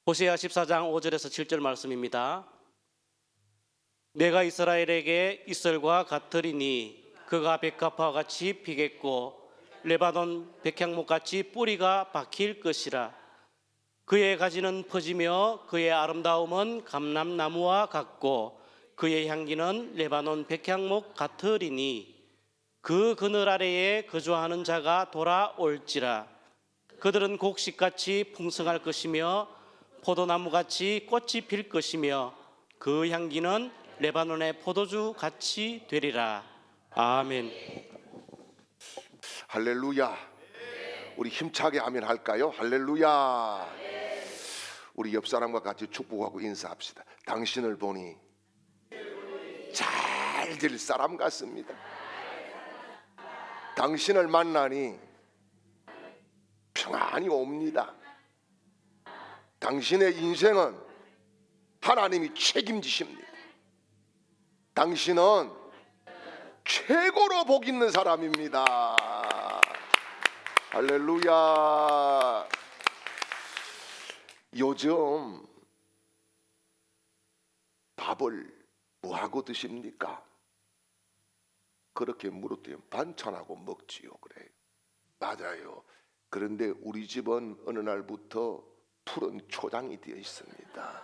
호세아 14장 5절에서 7절 말씀입니다. 내가 이스라엘에게 이슬과 같으리니 그가 백합화와 같이 피겠고 레바논 백향목같이 뿌리가 박힐 것이라. 그의 가지는 퍼지며 그의 아름다움은 감람나무와 같고 그의 향기는 레바논 백향목 같으리니 그 그늘 아래에 거주하는 자가 돌아올지라. 그들은 곡식같이 풍성할 것이며 포도나무같이 꽃이 필 것이며 그 향기는 레바논의 포도주 같이 되리라. 아멘. 할렐루야. 우리 힘차게 아멘 할까요? 할렐루야. 우리 옆 사람과 같이 축복하고 인사합시다. 당신을 보니 잘 될 사람 같습니다. 당신을 만나니 평안이 옵니다. 당신의 인생은 하나님이 책임지십니다. 당신은 최고로 복 있는 사람입니다. 할렐루야. 요즘 밥을 뭐하고 드십니까? 그렇게 물었더니 반찬하고 먹지요. 그래요. 맞아요. 그런데 우리 집은 어느 날부터 푸른 초장이 되어 있습니다.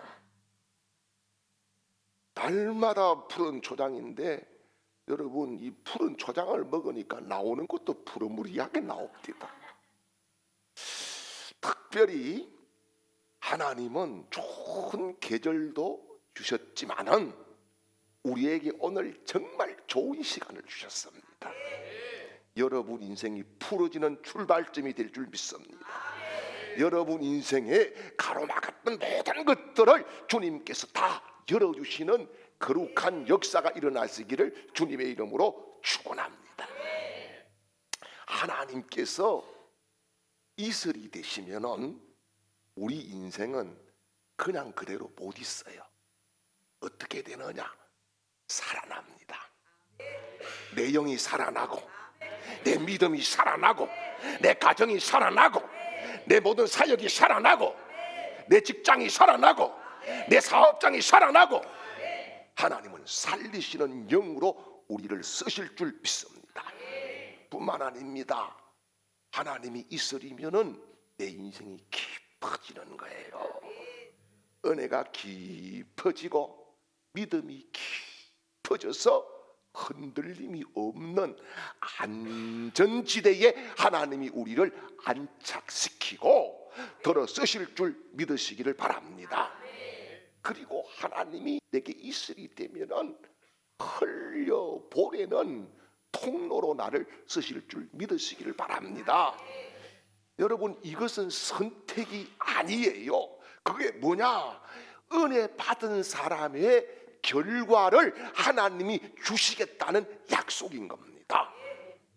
날마다 푸른 초장인데 여러분, 이 푸른 초장을 먹으니까 나오는 것도 푸르무리하게 나옵니다. 특별히 하나님은 좋은 계절도 주셨지만은 우리에게 오늘 정말 좋은 시간을 주셨습니다. 여러분 인생이 풀어지는 출발점이 될 줄 믿습니다. 여러분 인생에 가로막았던 모든 것들을 주님께서 다 열어주시는 거룩한 역사가 일어나시기를 주님의 이름으로 축원합니다. 하나님께서 이슬이 되시면은 우리 인생은 그냥 그대로 못 있어요. 어떻게 되느냐? 살아납니다. 내 영이 살아나고 내 믿음이 살아나고 내 가정이 살아나고 내 모든 사역이 살아나고 내 직장이 살아나고 내 사업장이 살아나고 하나님은 살리시는 영으로 우리를 쓰실 줄 믿습니다. 뿐만 아닙니다. 하나님이 있으리면은 내 인생이 깊어지는 거예요. 은혜가 깊어지고 믿음이 깊어져서 흔들림이 없는 안전지대에 하나님이 우리를 안착시키고 들어 쓰실 줄 믿으시기를 바랍니다. 그리고 하나님이 내게 이슬이 되면은 흘려보내는 통로로 나를 쓰실 줄 믿으시기를 바랍니다. 여러분, 이것은 선택이 아니에요. 그게 뭐냐? 은혜 받은 사람의 결과를 하나님이 주시겠다는 약속인 겁니다.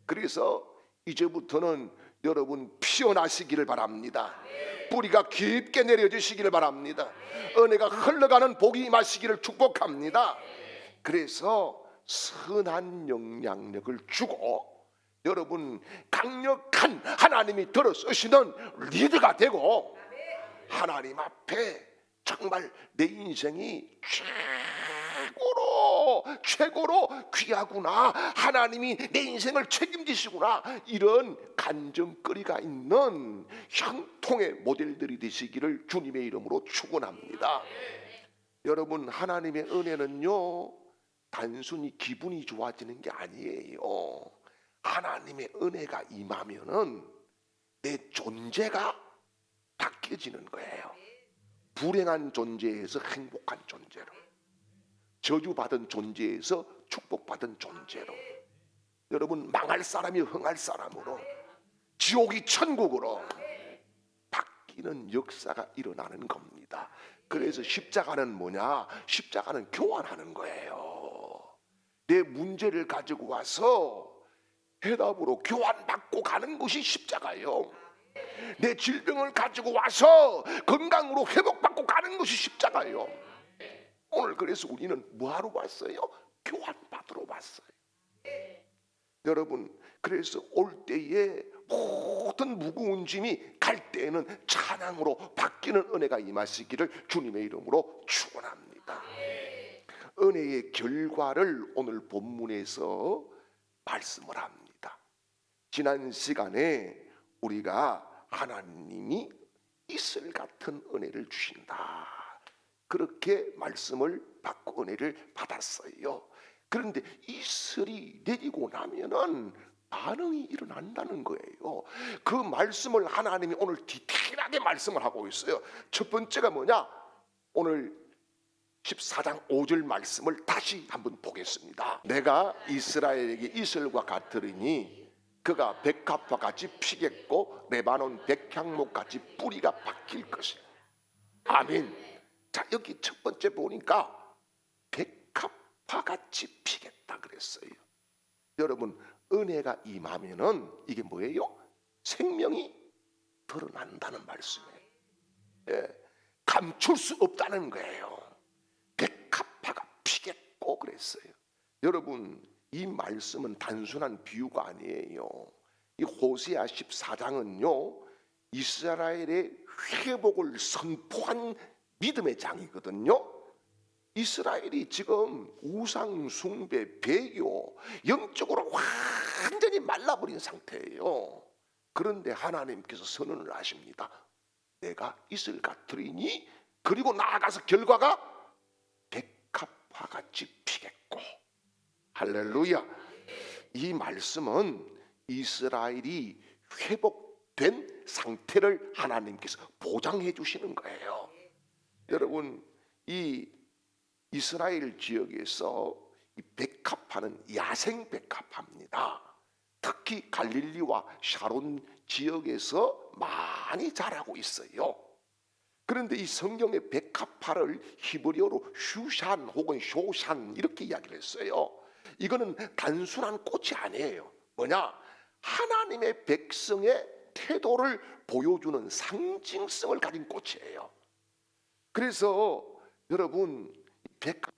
그래서 이제부터는 여러분 피어나시기를 바랍니다. 뿌리가 깊게 내려지시기를 바랍니다. 은혜가 흘러가는 복이 임하시기를 축복합니다. 그래서 선한 영향력을 주고 여러분 강력한 하나님이 들어 쓰시는 리더가 되고 하나님 앞에 정말 내 인생이 최고로 귀하구나, 하나님이 내 인생을 책임지시구나, 이런 간증거리가 있는 형통의 모델들이 되시기를 주님의 이름으로 축원합니다. 여러분, 하나님의 은혜는요 단순히 기분이 좋아지는 게 아니에요. 하나님의 은혜가 임하면은 내 존재가 바뀌어지는 거예요. 불행한 존재에서 행복한 존재로, 저주받은 존재에서 축복받은 존재로, 여러분 망할 사람이 흥할 사람으로, 지옥이 천국으로 바뀌는 역사가 일어나는 겁니다. 그래서 십자가는 뭐냐? 십자가는 교환하는 거예요. 내 문제를 가지고 와서 해답으로 교환받고 가는 것이 십자가예요. 내 질병을 가지고 와서 건강으로 회복받고 가는 것이 십자가예요. 오늘 그래서 우리는 뭐하러 왔어요? 교환받으러 왔어요. 여러분, 그래서 올 때에 모든 무거운 짐이 갈 때에는 찬양으로 바뀌는 은혜가 임하시기를 주님의 이름으로 축원합니다. 은혜의 결과를 오늘 본문에서 말씀을 합니다. 지난 시간에 우리가 하나님이 이슬 같은 은혜를 주신다, 그렇게 말씀을 받고 은혜를 받았어요. 그런데 이슬이 내리고 나면은 반응이 일어난다는 거예요. 그 말씀을 하나님이 오늘 디테일하게 말씀을 하고 있어요. 첫 번째가 뭐냐? 오늘 14장 5절 말씀을 다시 한번 보겠습니다. 내가 이스라엘에게 이슬과 같으리니 그가 백합화 같이 피겠고 레바논 백향목 같이 뿌리가 박힐 것이다. 아멘. 자, 여기 첫 번째 보니까 백합화 같이 피겠다 그랬어요. 여러분, 은혜가 임하면은 이게 뭐예요? 생명이 드러난다는 말씀이에요. 예, 감출 수 없다는 거예요. 백합화가 피겠고 그랬어요. 여러분, 이 말씀은 단순한 비유가 아니에요. 이 호세아 14장은요 이스라엘의 회복을 선포한 믿음의 장이거든요. 이스라엘이 지금 우상 숭배, 배교, 영적으로 완전히 말라버린 상태예요. 그런데 하나님께서 선언을 하십니다. 내가 이슬 같으리니, 그리고 나아가서 결과가 백합화같이 피겠고. 할렐루야. 이 말씀은 이스라엘이 회복된 상태를 하나님께서 보장해 주시는 거예요. 여러분, 이 이스라엘 지역에서 이 백합화는 야생 백합화입니다. 특히 갈릴리와 샤론 지역에서 많이 자라고 있어요. 그런데 이 성경의 백합화를 히브리어로 슈샨 혹은 쇼샨 이렇게 이야기를 했어요. 이거는 단순한 꽃이 아니에요. 뭐냐? 하나님의 백성의 태도를 보여주는 상징성을 가진 꽃이에요. 그래서 여러분, 백합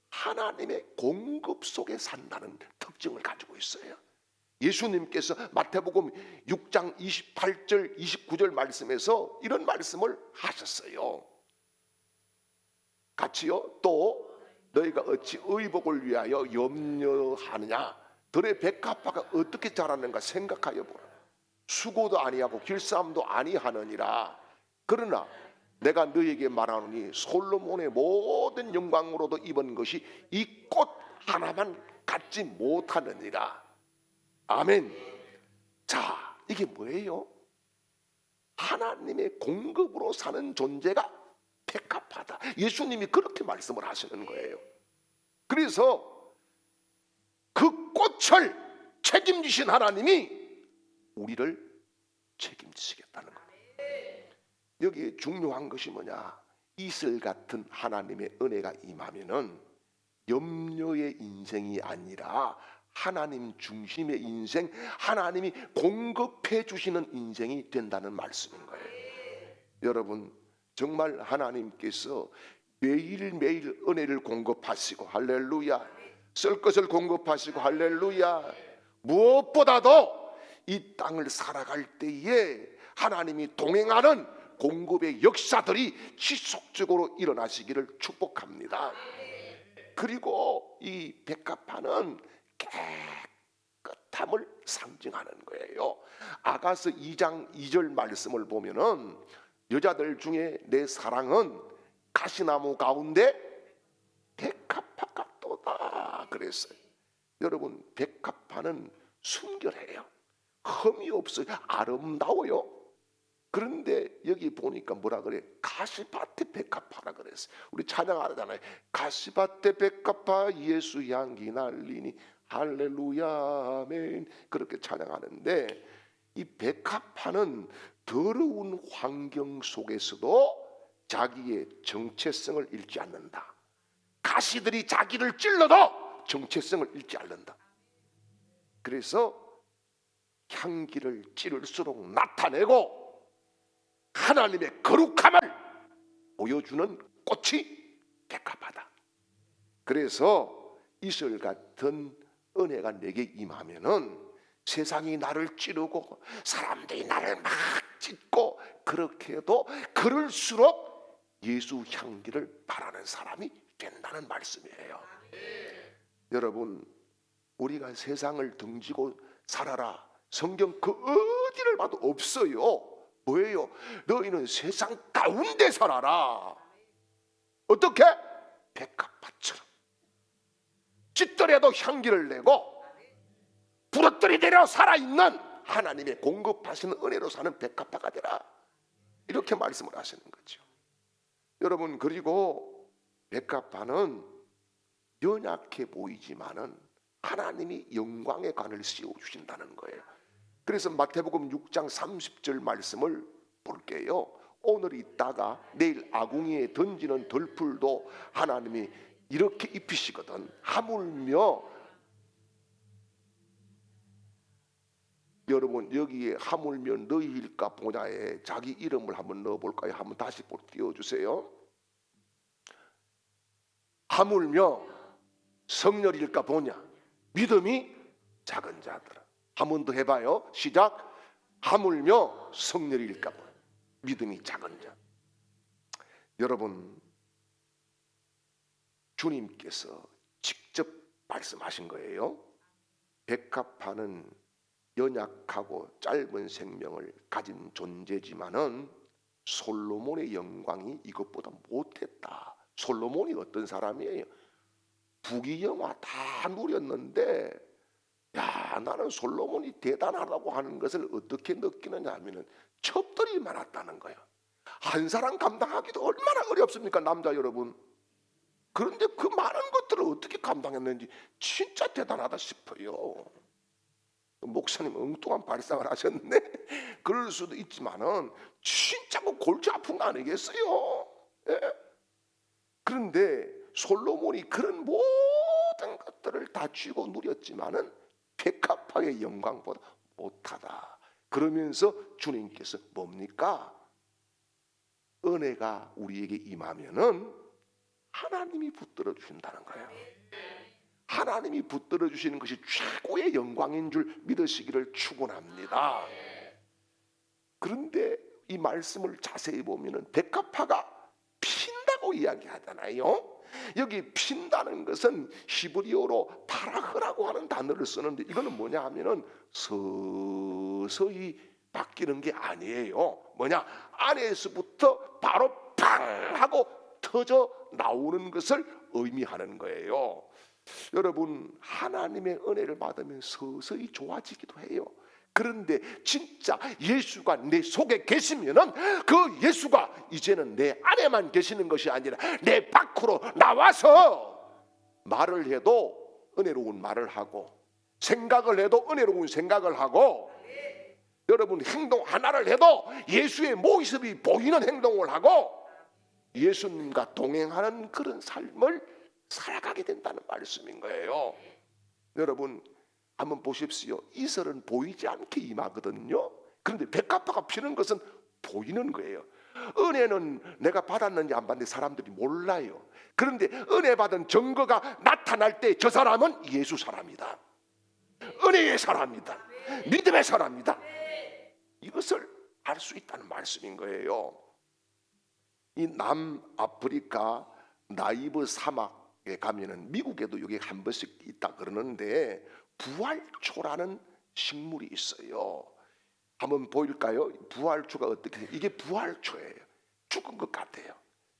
하나님의 공급 속에 산다는 특징을 가지고 있어요. 예수님께서 마태복음 6장 28절 29절 말씀에서 이런 말씀을 하셨어요. 같이요. 또 너희가 어찌 의복을 위하여 염려하느냐? 들의 백합화가 어떻게 자라는가 생각하여 보라. 수고도 아니하고 길쌈도 아니하느니라. 그러나 내가 너에게 말하노니 솔로몬의 모든 영광으로도 입은 것이 이 꽃 하나만 갖지 못하느니라. 아멘. 자, 이게 뭐예요? 하나님의 공급으로 사는 존재가 백합화다. 예수님이 그렇게 말씀을 하시는 거예요. 그래서 그 꽃을 책임지신 하나님이 우리를 책임지시겠다는 거예요. 여기에 중요한 것이 뭐냐? 이슬 같은 하나님의 은혜가 임하면은 염려의 인생이 아니라 하나님 중심의 인생, 하나님이 공급해 주시는 인생이 된다는 말씀인 거예요. 여러분, 정말 하나님께서 매일매일 은혜를 공급하시고, 할렐루야, 쓸 것을 공급하시고, 할렐루야, 무엇보다도 이 땅을 살아갈 때에 하나님이 동행하는 공급의 역사들이 지속적으로 일어나시기를 축복합니다. 그리고 이 백합화는 깨끗함을 상징하는 거예요. 아가서 2장 2절 말씀을 보면은 여자들 중에 내 사랑은 가시나무 가운데 백합화 같도다 그랬어요. 여러분, 백합화는 순결해요. 흠이 없어요. 아름다워요. 그런데 여기 보니까 뭐라 그래? 가시밭의 백합화라 그랬어요. 우리 찬양하잖아요. 가시밭의 백합화 예수 향기 날리니 할렐루야 아멘. 그렇게 찬양하는데 이 백합화는 더러운 환경 속에서도 자기의 정체성을 잃지 않는다. 가시들이 자기를 찔러도 정체성을 잃지 않는다. 그래서 향기를 찌를수록 나타내고 하나님의 거룩함을 보여주는 꽃이 백합화다. 그래서 이슬 같은 은혜가 내게 임하면은 세상이 나를 찌르고 사람들이 나를 막 찢고 그렇게 해도 그럴수록 예수 향기를 바라는 사람이 된다는 말씀이에요. 여러분, 우리가 세상을 등지고 살아라, 성경 그 어디를 봐도 없어요. 뭐예요? 너희는 세상 가운데 살아라. 어떻게? 백합화처럼 짙더라도 향기를 내고 부러뜨리대로 살아있는 하나님의 공급하시는 은혜로 사는 백합화가 되라, 이렇게 말씀을 하시는 거죠. 여러분, 그리고 백합화는 연약해 보이지만은 하나님이 영광의 관을 씌워주신다는 거예요. 그래서 마태복음 6장 30절 말씀을 볼게요. 오늘 있다가 내일 아궁이에 던지는 덜풀도 하나님이 이렇게 입히시거든. 하물며, 여러분 여기에 하물며 너희일까 보냐에 자기 이름을 한번 넣어볼까요? 한번 다시 띄워주세요. 하물며 성렬일까 보냐, 믿음이 작은 자들아. 한 번 더 해봐요. 시작. 하물며 성렬일까 보냐, 믿음이 작은 자. 여러분, 주님께서 직접 말씀하신 거예요. 백합화는 연약하고 짧은 생명을 가진 존재지만은 솔로몬의 영광이 이것보다 못했다. 솔로몬이 어떤 사람이에요? 부귀영화 다 누렸는데, 야, 나는 솔로몬이 대단하다고 하는 것을 어떻게 느끼느냐 하면은 첩들이 많았다는 거예요. 한 사람 감당하기도 얼마나 어렵습니까, 남자 여러분? 그런데 그 많은 것들을 어떻게 감당했는지 진짜 대단하다 싶어요. 목사님 엉뚱한 발상을 하셨네. 그럴 수도 있지만은 진짜 그 골치 아픈 거 아니겠어요? 예? 그런데 솔로몬이 그런 모든 것들을 다 쥐고 누렸지만은 백합화의 영광보다 못하다. 그러면서 주님께서 뭡니까? 은혜가 우리에게 임하면은 하나님이 붙들어 주신다는 거예요. 하나님이 붙들어 주시는 것이 최고의 영광인 줄 믿으시기를 축원합니다. 그런데 이 말씀을 자세히 보면은 백합화가 핀다고 이야기하잖아요. 여기 핀다는 것은 히브리어로 바라흐라고 하는 단어를 쓰는데, 이거는 뭐냐 하면은 서서히 바뀌는 게 아니에요. 뭐냐, 안에서부터 바로 팡 하고 터져 나오는 것을 의미하는 거예요. 여러분, 하나님의 은혜를 받으면 서서히 좋아지기도 해요. 그런데 진짜 예수가 내 속에 계시면은 그 예수가 이제는 내 안에만 계시는 것이 아니라 내 밖으로 나와서 말을 해도 은혜로운 말을 하고, 생각을 해도 은혜로운 생각을 하고, 여러분 행동 하나를 해도 예수의 모습이 보이는 행동을 하고 예수님과 동행하는 그런 삶을 살아가게 된다는 말씀인 거예요. 여러분 한번 보십시오. 이슬은 보이지 않게 임하거든요. 그런데 백합화가 피는 것은 보이는 거예요. 은혜는 내가 받았는지 안 받는지 사람들이 몰라요. 그런데 은혜 받은 증거가 나타날 때 저 사람은 예수 사람이다, 은혜의 사람이다, 믿음의 사람이다, 이것을 알 수 있다는 말씀인 거예요. 이 남아프리카 나이브 사막에 가면은, 미국에도 여기 한 번씩 있다 그러는데 부활초라는 식물이 있어요. 한번 보일까요? 부활초가 어떻게, 이게 부활초예요. 죽은 것 같아요.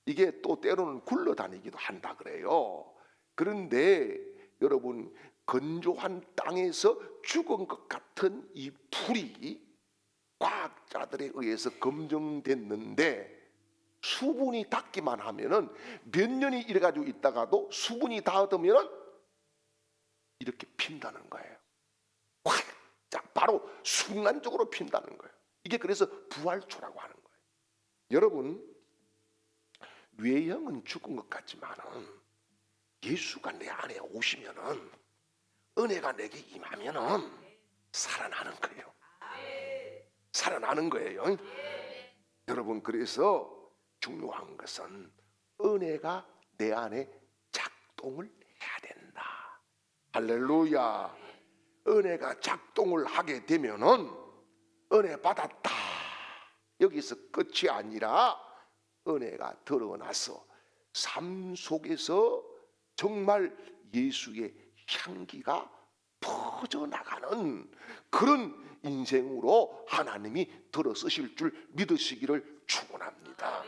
이게 또 때로는 굴러다니기도 한다 그래요. 그런데 여러분, 건조한 땅에서 죽은 것 같은 이 풀이 과학자들에 의해서 검증됐는데, 수분이 닿기만 하면은 몇 년이 이래가지고 있다가도 수분이 닿으면은 이렇게 핀다는 거예요. 확, 바로 순간적으로 핀다는 거예요. 이게 그래서 부활초라고 하는 거예요. 여러분, 외형은 죽은 것 같지만은 예수가 내 안에 오시면은, 은혜가 내게 임하면은 살아나는 거예요. 살아나는 거예요. 여러분, 그래서 중요한 것은 은혜가 내 안에 작동을 해야 된다. 할렐루야. 은혜가 작동을 하게 되면은 은혜 받았다, 여기서 끝이 아니라 은혜가 드러나서 삶 속에서 정말 예수의 향기가 퍼져나가는 그런 인생으로 하나님이 들어서실 줄 믿으시기를 축원합니다.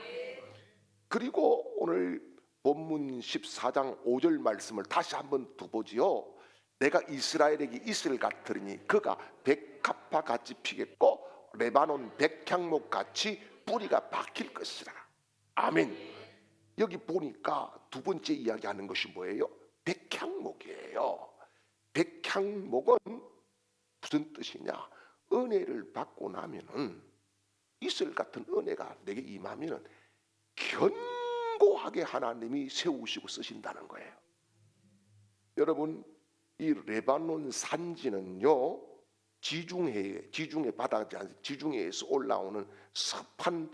그리고 오늘 본문 14장 5절 말씀을 다시 한번 두 보지요. 내가 이스라엘에게 이슬 같으리니 그가 백합화 같이 피겠고 레바논 백향목 같이 뿌리가 박힐 것이라. 아멘. 여기 보니까 두 번째 이야기하는 것이 뭐예요? 백향목이에요. 백향목은 무슨 뜻이냐? 은혜를 받고 나면은, 이슬 같은 은혜가 내게 임하면은 견고하게 하나님이 세우시고 쓰신다는 거예요. 여러분, 이 레바논 산지는요, 지중해 바다지 않습니까? 지중해에서 올라오는 습한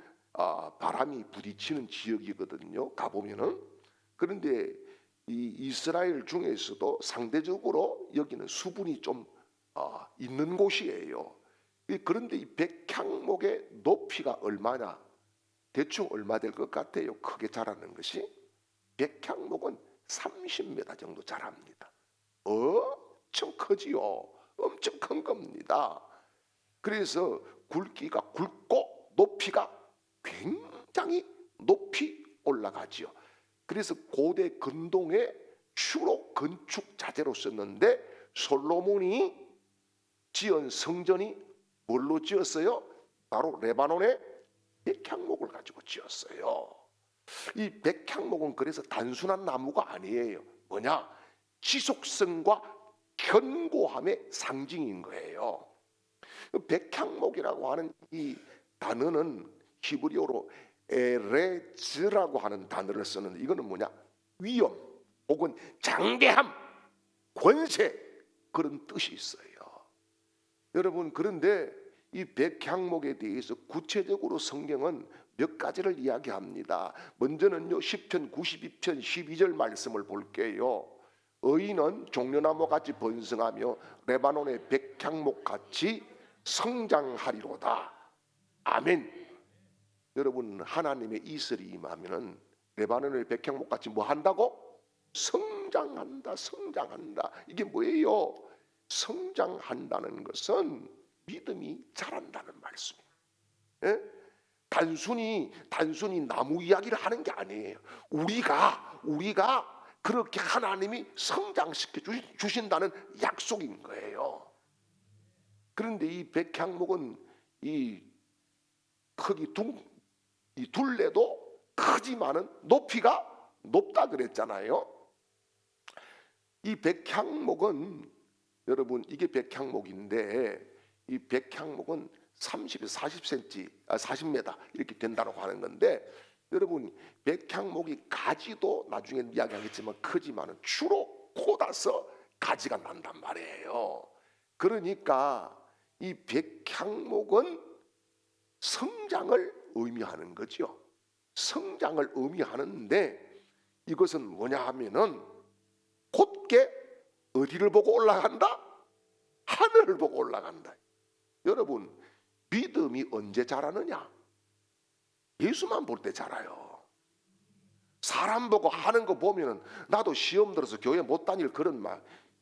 바람이 부딪히는 지역이거든요. 가보면은. 그런데 이 이스라엘 중에서도 상대적으로 여기는 수분이 좀 있는 곳이에요. 그런데 이 백향목의 높이가 얼마냐? 대충 얼마 될 것 같아요? 크게 자라는 것이 백향목은 30m 정도 자랍니다. 엄청 크지요. 엄청 큰 겁니다. 그래서 굵기가 굵고 높이가 굉장히 높이 올라가지요. 그래서 고대 근동의 주로 건축 자재로 썼는데, 솔로몬이 지은 성전이 뭘로 지었어요? 바로 레바논의 백향목을 가지고 지었어요. 이 백향목은 그래서 단순한 나무가 아니에요. 뭐냐? 지속성과 견고함의 상징인 거예요. 백향목이라고 하는 이 단어는 히브리어로 에레즈라고 하는 단어를 쓰는데, 이거는 뭐냐? 위엄 혹은 장대함, 권세, 그런 뜻이 있어요. 여러분, 그런데 이 백향목에 대해서 구체적으로 성경은 몇 가지를 이야기합니다. 먼저는요, 시편 92편 12절 말씀을 볼게요. 의인은 종려나무 같이 번성하며 레바논의 백향목 같이 성장하리로다. 아멘. 여러분, 하나님의 이슬이 임하면은 레바논의 백향목 같이 뭐 한다고? 성장한다, 성장한다. 이게 뭐예요? 성장한다는 것은 믿음이 자란다는 말씀이에요. 예? 단순히 나무 이야기를 하는 게 아니에요. 우리가 그렇게 하나님이 성장시켜 주신다는 약속인 거예요. 그런데 이 백향목은 이 크기 이 둘레도 크지만은 높이가 높다 그랬잖아요. 이 백향목은, 여러분, 이게 백향목인데 이 백향목은 30에서 40cm, 40m 이렇게 된다고 하는 건데, 여러분, 백향목이 가지도 나중에 이야기하겠지만 크지만은 주로 꽂아서 가지가 난단 말이에요. 그러니까 이 백향목은 성장을 의미하는 거죠. 성장을 의미하는데, 이것은 뭐냐 하면은 곧게 어디를 보고 올라간다? 하늘을 보고 올라간다. 여러분, 믿음이 언제 자라느냐? 예수만 볼 때 자라요. 사람 보고 하는 거 보면은, 나도 시험 들어서 교회 못 다닐 그런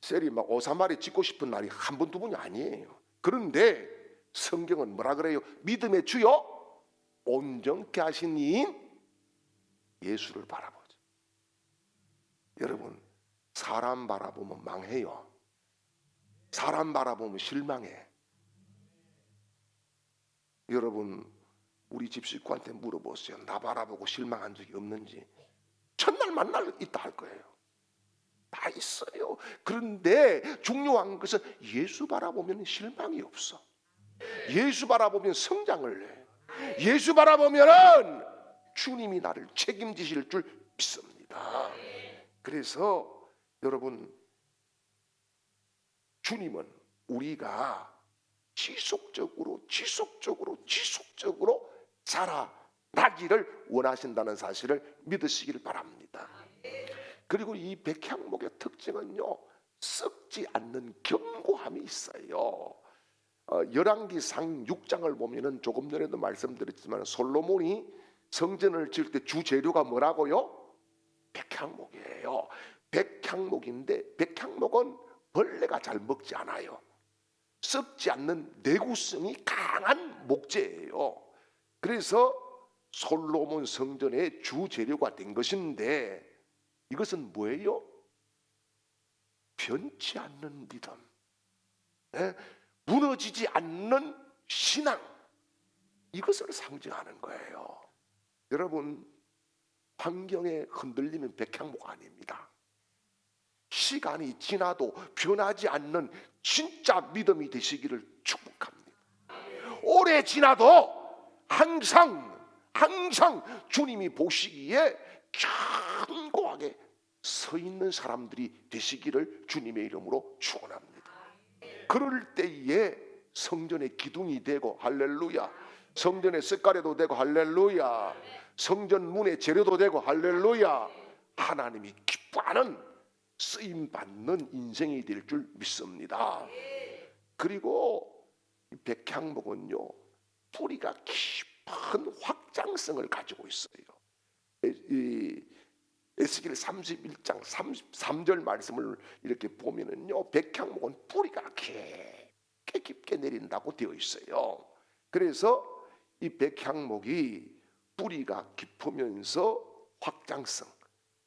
셀이 오사마리 찍고 싶은 날이 한 번 두 번이 아니에요. 그런데 성경은 뭐라 그래요? 믿음의 주요 온전케 하신 이인 예수를 바라보죠. 여러분, 사람 바라보면 망해요. 사람 바라보면 실망해. 여러분, 우리 집 식구한테 물어보세요. 나 바라보고 실망한 적이 없는지. 첫날 만날 있다 할 거예요. 다 있어요. 그런데 중요한 것은 예수 바라보면 실망이 없어. 예수 바라보면 성장을 해. 예수 바라보면은 주님이 나를 책임지실 줄 믿습니다. 그래서 여러분, 주님은 우리가 지속적으로 자라나기를 원하신다는 사실을 믿으시길 바랍니다. 그리고 이 백향목의 특징은요, 썩지 않는 견고함이 있어요. 열왕기상 6장을 보면은 조금 전에도 말씀드렸지만 솔로몬이 성전을 지을 때 주 재료가 뭐라고요? 백향목이에요. 백향목인데 백향목은 벌레가 잘 먹지 않아요. 썩지 않는 내구성이 강한 목재예요. 그래서 솔로몬 성전의 주 재료가 된 것인데 이것은 뭐예요? 변치 않는 믿음, 무너지지 않는 신앙, 이것을 상징하는 거예요. 여러분, 환경에 흔들리면 백향목 아닙니다. 시간이 지나도 변하지 않는 진짜 믿음이 되시기를 축복합니다. 오래 지나도 항상 주님이 보시기에 견고하게 서 있는 사람들이 되시기를 주님의 이름으로 축원합니다. 그럴 때에 성전의 기둥이 되고 할렐루야, 성전의 석가래도 되고 할렐루야, 성전 문의 재료도 되고 할렐루야, 하나님이 기뻐하는 쓰임받는 인생이 될 줄 믿습니다. 그리고 백향목은요, 뿌리가 깊은 확장성을 가지고 있어요. 에스겔 31장 33절 말씀을 이렇게 보면은요, 백향목은 뿌리가 깊게 내린다고 되어 있어요. 그래서 이 백향목이 뿌리가 깊으면서 확장성,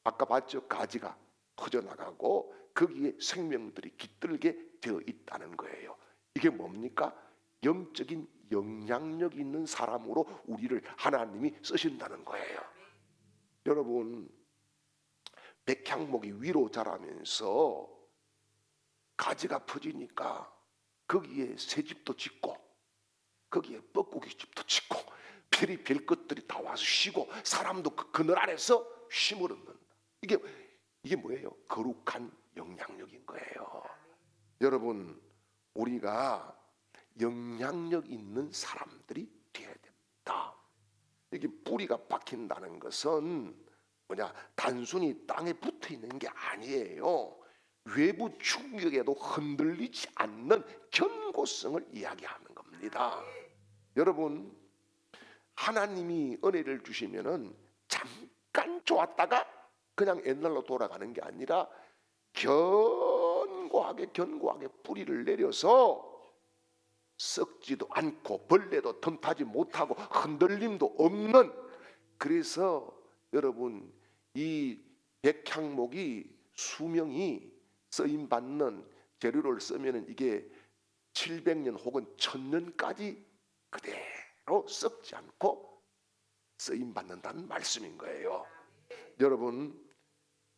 아까 봤죠? 가지가 퍼져나가고 거기에 생명들이 깃들게 되어 있다는 거예요. 이게 뭡니까? 영적인 영향력 있는 사람으로 우리를 하나님이 쓰신다는 거예요. 여러분, 백향목이 위로 자라면서 가지가 퍼지니까 거기에 새집도 짓고 거기에 뻐꾸기 집도 짓고 별의별 것들이 다 와서 쉬고 사람도 그 그늘 아래서 쉼을 얻는다. 이게 뭐예요? 거룩한 영향력인 거예요. 여러분, 우리가 영향력 있는 사람들이 되어야 됩니다. 이게 뿌리가 박힌다는 것은 뭐냐? 단순히 땅에 붙어 있는 게 아니에요. 외부 충격에도 흔들리지 않는 견고성을 이야기하는 겁니다. 여러분, 하나님이 은혜를 주시면은 잠깐 좋았다가 그냥 옛날로 돌아가는 게 아니라 견고하게 뿌리를 내려서 썩지도 않고 벌레도 틈타지 못하고 흔들림도 없는, 그래서 여러분, 이 백향목이 수명이 쓰임받는 재료를 쓰면은 이게 700년 혹은 1000년까지 그대로 썩지 않고 쓰임받는다는 말씀인 거예요. 여러분,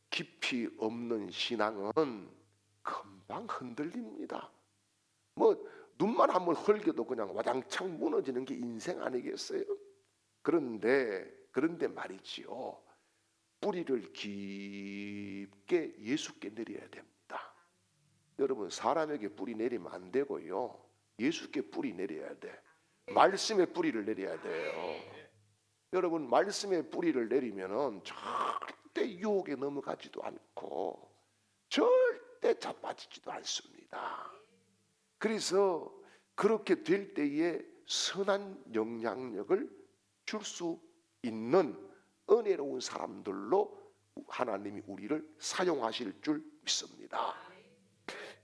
깊이 없는 신앙은 금방 흔들립니다. 눈만 한번 흘겨도 그냥 와장창 무너지는 게 인생 아니겠어요? 그런데 말이지요, 뿌리를 깊게 예수께 내려야 됩니다. 여러분, 사람에게 뿌리 내리면 안 되고요, 예수께 뿌리 내려야 돼. 말씀에 뿌리를 내려야 돼요. 여러분, 말씀에 뿌리를 내리면은 절대 유혹에 넘어가지도 않고 절대 자빠지지도 않습니다. 그래서 그렇게 될 때에 선한 영향력을 줄 수 있는 은혜로운 사람들로 하나님이 우리를 사용하실 줄 믿습니다.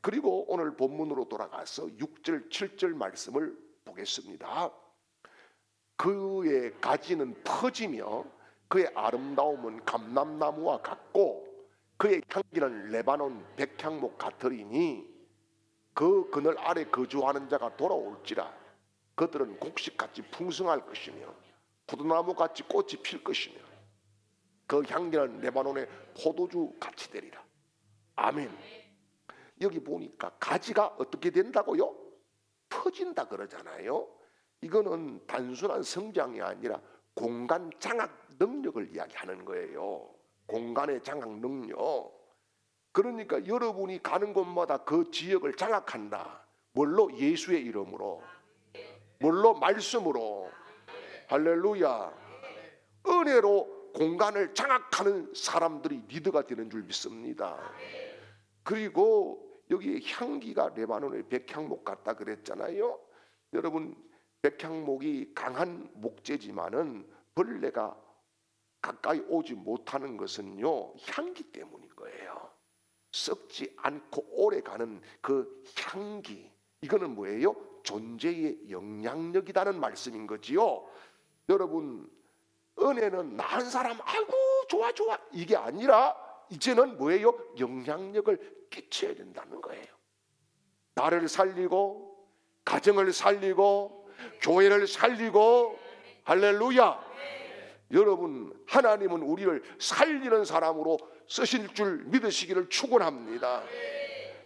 그리고 오늘 본문으로 돌아가서 6절 7절 말씀을 보겠습니다. 그의 가지는 퍼지며 그의 아름다움은 감람나무와 같고 그의 향기는 레바논 백향목 같으리니 그 그늘 아래 거주하는 자가 돌아올지라 그들은 곡식같이 풍성할 것이며 포도나무같이 꽃이 필 것이며 그 향기는 레바논의 포도주 같이 되리라. 아멘. 여기 보니까 가지가 어떻게 된다고요? 퍼진다 그러잖아요. 이거는 단순한 성장이 아니라 공간 장악 능력을 이야기하는 거예요. 공간의 장악 능력. 그러니까 여러분이 가는 곳마다 그 지역을 장악한다. 뭘로? 예수의 이름으로. 뭘로? 말씀으로. 할렐루야. 은혜로 공간을 장악하는 사람들이 리더가 되는 줄 믿습니다. 그리고 여기 향기가 레바논의 백향목 같다 그랬잖아요. 여러분, 백향목이 강한 목재지만은 벌레가 가까이 오지 못하는 것은요, 향기 때문인 거예요. 썩지 않고 오래가는 그 향기, 이거는 뭐예요? 존재의 영향력이라는 말씀인 거지요. 여러분, 은혜는 나 한 사람 아이고 좋아 좋아 이게 아니라 이제는 뭐예요? 영향력을 끼쳐야 된다는 거예요. 나를 살리고 가정을 살리고 교회를 살리고, 할렐루야. 여러분, 하나님은 우리를 살리는 사람으로 쓰실 줄 믿으시기를 축원합니다.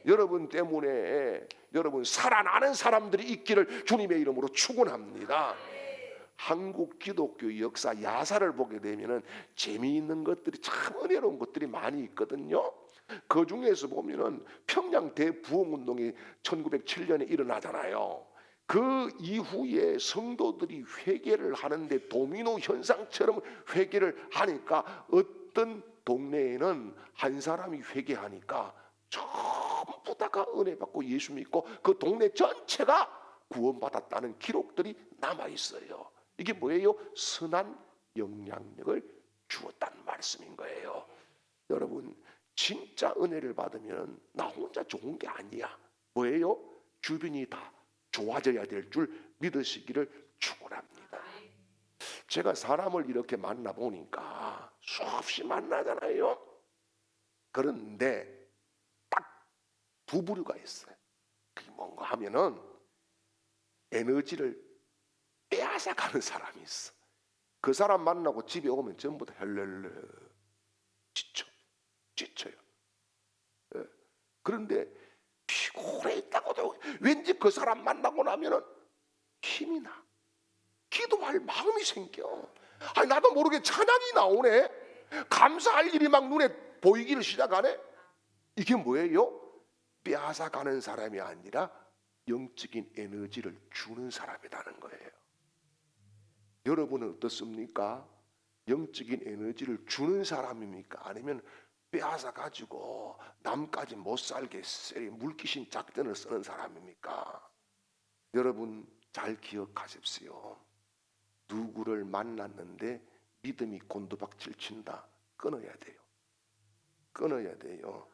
여러분 때문에 여러분 살아나는 사람들이 있기를 주님의 이름으로 축원합니다. 한국 기독교 역사 야사를 보게 되면은 재미있는 것들이, 참 은혜로운 것들이 많이 있거든요. 그 중에서 보면은 평양 대부흥운동이 1907년에 일어나잖아요. 그 이후에 성도들이 회개를 하는데 도미노 현상처럼 회개를 하니까 어떤 동네에는 한 사람이 회개하니까 전부 다가 은혜 받고 예수 믿고 그 동네 전체가 구원받았다는 기록들이 남아 있어요. 이게 뭐예요? 선한 영향력을 주었다는 말씀인 거예요. 여러분, 진짜 은혜를 받으면 나 혼자 좋은 게 아니야. 뭐예요? 주변이 다 좋아져야 될 줄 믿으시기를 축원합니다. 제가 사람을 이렇게 만나보니까 수없이 만나잖아요. 그런데 딱 두 부류가 있어요. 그게 뭔가 하면은 에너지를 빼앗아 가는 사람이 있어. 그 사람 만나고 집에 오면 전부 다 헬렐레 지쳐요. 예. 그런데 피곤해 있다고도 왠지 그 사람 만나고 나면은 힘이 나. 기도할 마음이 생겨. 아니, 나도 모르게 찬양이 나오네. 감사할 일이 막 눈에 보이기를 시작하네. 이게 뭐예요? 빼앗아 가는 사람이 아니라 영적인 에너지를 주는 사람이라는 거예요. 여러분은 어떻습니까? 영적인 에너지를 주는 사람입니까? 아니면 빼앗아 가지고 남까지 못 살게 물귀신 작전을 쓰는 사람입니까? 여러분 잘 기억하십시오. 누구를 만났는데 믿음이 곤두박질 친다, 끊어야 돼요. 끊어야 돼요.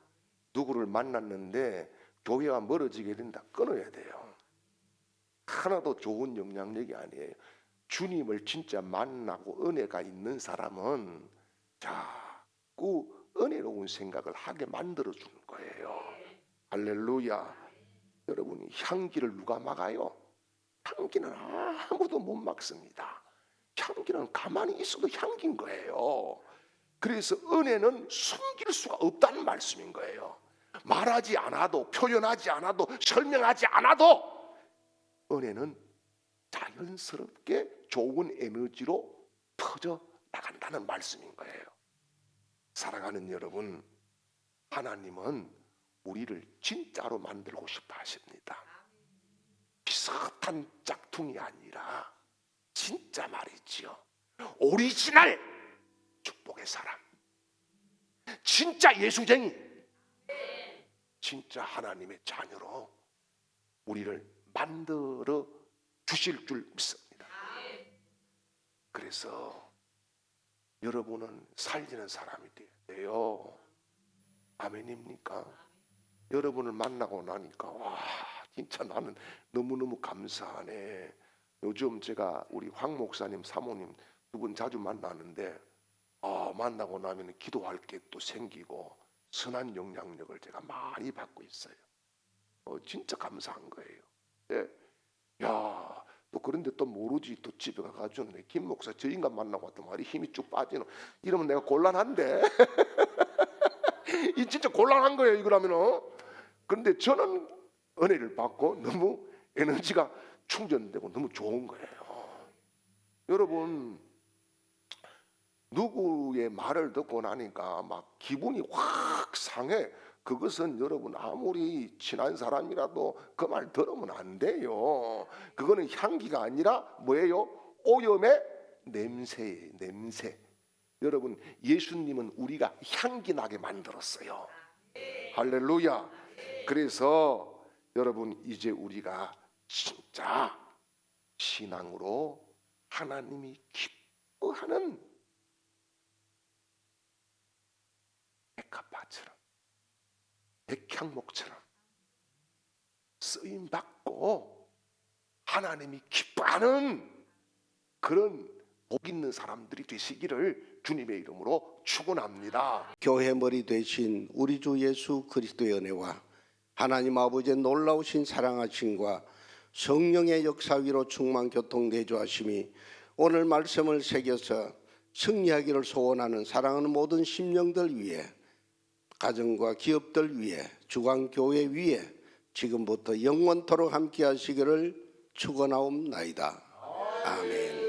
누구를 만났는데 교회와 멀어지게 된다, 끊어야 돼요. 하나도 좋은 영향력이 아니에요. 주님을 진짜 만나고 은혜가 있는 사람은 자꾸 은혜로운 생각을 하게 만들어주는 거예요. 할렐루야. 여러분, 향기를 누가 막아요? 향기는 아무도 못 막습니다. 향기는 가만히 있어도 향기인 거예요. 그래서 은혜는 숨길 수가 없다는 말씀인 거예요. 말하지 않아도, 표현하지 않아도, 설명하지 않아도 은혜는 자연스럽게 좋은 에너지로 퍼져 나간다는 말씀인 거예요. 사랑하는 여러분, 하나님은 우리를 진짜로 만들고 싶어 하십니다. 비슷한 짝퉁이 아니라 진짜 말이지요. 오리지널 축복의 사람, 진짜 예수쟁이, 진짜 하나님의 자녀로 우리를 만들어 주실 줄 믿습니다. 그래서 여러분은 살리는 사람이 돼야 돼요. 아멘입니까? 여러분을 만나고 나니까 와, 진짜 나는 너무너무 감사하네. 요즘 제가 우리 황 목사님, 사모님 두 분 자주 만나는데 만나고 나면 기도할 게 또 생기고 선한 영향력을 제가 많이 받고 있어요. 진짜 감사한 거예요. 예. 야, 또 그런데 또 모르지, 또 집에 가가지고 김 목사 저 인간 만나고 왔단 말이 힘이 쭉 빠지는, 이러면 내가 곤란한데 이 진짜 곤란한 거예요 이거라면은. 그런데 저는 은혜를 받고 너무 에너지가 충전되고 너무 좋은 거예요. 여러분, 누구의 말을 듣고 나니까 막 기분이 확 상해. 그것은 여러분 아무리 친한 사람이라도 그 말 들으면 안 돼요. 그거는 향기가 아니라 뭐예요? 오염의 냄새예요. 냄새. 여러분, 예수님은 우리가 향기 나게 만들었어요. 할렐루야. 그래서 여러분 이제 우리가 진짜 신앙으로 하나님이 기뻐하는 백합화처럼 백향목처럼 쓰임 받고 하나님이 기뻐하는 그런 복 있는 사람들이 되시기를 주님의 이름으로 축원합니다. 교회 머리 되신 우리 주 예수 그리스도의 은혜와 하나님 아버지의 놀라우신 사랑하심과 성령의 역사 위로 충만 교통 내주하심이 오늘 말씀을 새겨서 승리하기를 소원하는 사랑하는 모든 심령들 위해, 가정과 기업들 위해, 주간교회 위해 지금부터 영원토록 함께 하시기를 축원하옵나이다. 아멘.